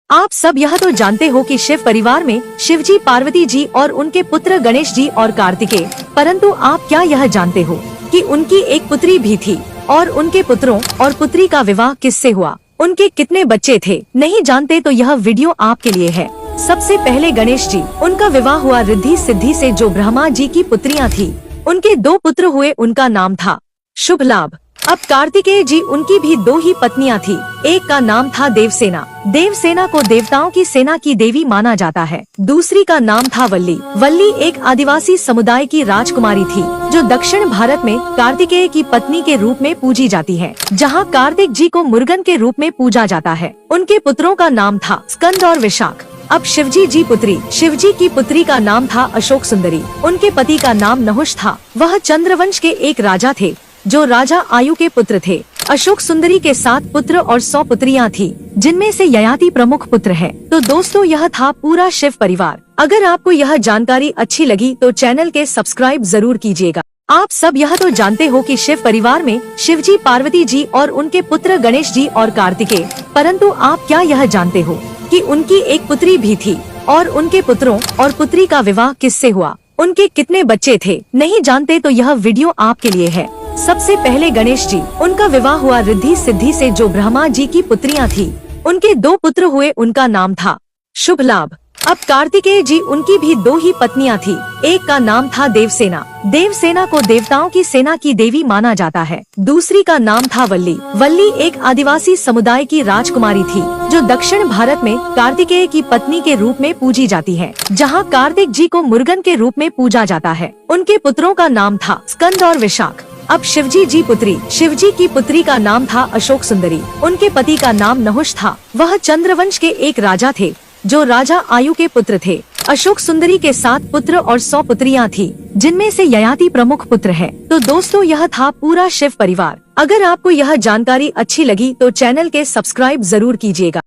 आप सब यह तो जानते हो कि शिव परिवार में शिव जी, पार्वती जी और उनके पुत्र गणेश जी और कार्तिकेय, परंतु आप क्या यह जानते हो कि उनकी एक पुत्री भी थी और उनके पुत्रों और पुत्री का विवाह किससे हुआ, उनके कितने बच्चे थे? नहीं जानते तो यह वीडियो आपके लिए है। सबसे पहले गणेश जी, उनका विवाह हुआ रिद्धि सिद्धि से, जो ब्रह्मा जी की पुत्रियां थी। उनके 2 पुत्र हुए, उनका नाम था शुभ लाभ। अब कार्तिकेय जी, उनकी भी 2 ही पत्नियां थी। एक का नाम था देवसेना। देवसेना को देवताओं की सेना की देवी माना जाता है। दूसरी का नाम था वल्ली। वल्ली एक आदिवासी समुदाय की राजकुमारी थी, जो दक्षिण भारत में कार्तिकेय की पत्नी के रूप में पूजी जाती है, जहां कार्तिक जी को मुर्गन के रूप में पूजा जाता है। उनके पुत्रों का नाम था स्कंद और विशाख। अब शिवजी की पुत्री का नाम था अशोक सुंदरी। उनके पति का नाम नहुष था। वह चंद्रवंश के एक राजा थे, जो राजा आयु के पुत्र थे। अशोक सुंदरी के 7 पुत्र और 100 पुत्रियां थी, जिनमें से ययाति प्रमुख पुत्र है। तो दोस्तों, यह था पूरा शिव परिवार। अगर आपको यह जानकारी अच्छी लगी तो चैनल के सब्सक्राइब जरूर कीजिएगा। आप सब यह तो जानते हो कि शिव परिवार में शिव जी, पार्वती जी और उनके पुत्र गणेश जी और कार्तिकेय, परंतु आप क्या यह जानते हो कि उनकी एक पुत्री भी थी और उनके पुत्रों और पुत्री का विवाह किससे हुआ, उनके कितने बच्चे थे? नहीं जानते तो यह वीडियो आपके लिए है। सबसे पहले गणेश जी, उनका विवाह हुआ रिद्धि सिद्धि से, जो ब्रह्मा जी की पुत्रियां थी। उनके 2 पुत्र हुए, उनका नाम था शुभ लाभ। अब कार्तिकेय जी, उनकी भी 2 ही पत्नियां थी। एक का नाम था देवसेना। देवसेना को देवताओं की सेना की देवी माना जाता है। दूसरी का नाम था वल्ली। वल्ली एक आदिवासी समुदाय की राजकुमारी थी, जो दक्षिण भारत में कार्तिकेय की पत्नी के रूप में पूजी जाती है, जहां कार्तिक जी को मुर्गन के रूप में पूजा जाता है। उनके पुत्रों का नाम था स्कंद और विशाख। अब शिवजी की पुत्री का नाम था अशोक सुंदरी। उनके पति का नाम नहुष था। वह चंद्रवंश के एक राजा थे, जो राजा आयु के पुत्र थे। अशोक सुंदरी के 7 पुत्र और 100 पुत्रियां थी, जिनमें से ययाति प्रमुख पुत्र है। तो दोस्तों, यह था पूरा शिव परिवार। अगर आपको यह जानकारी अच्छी लगी तो चैनल के सब्सक्राइब जरूर कीजिएगा।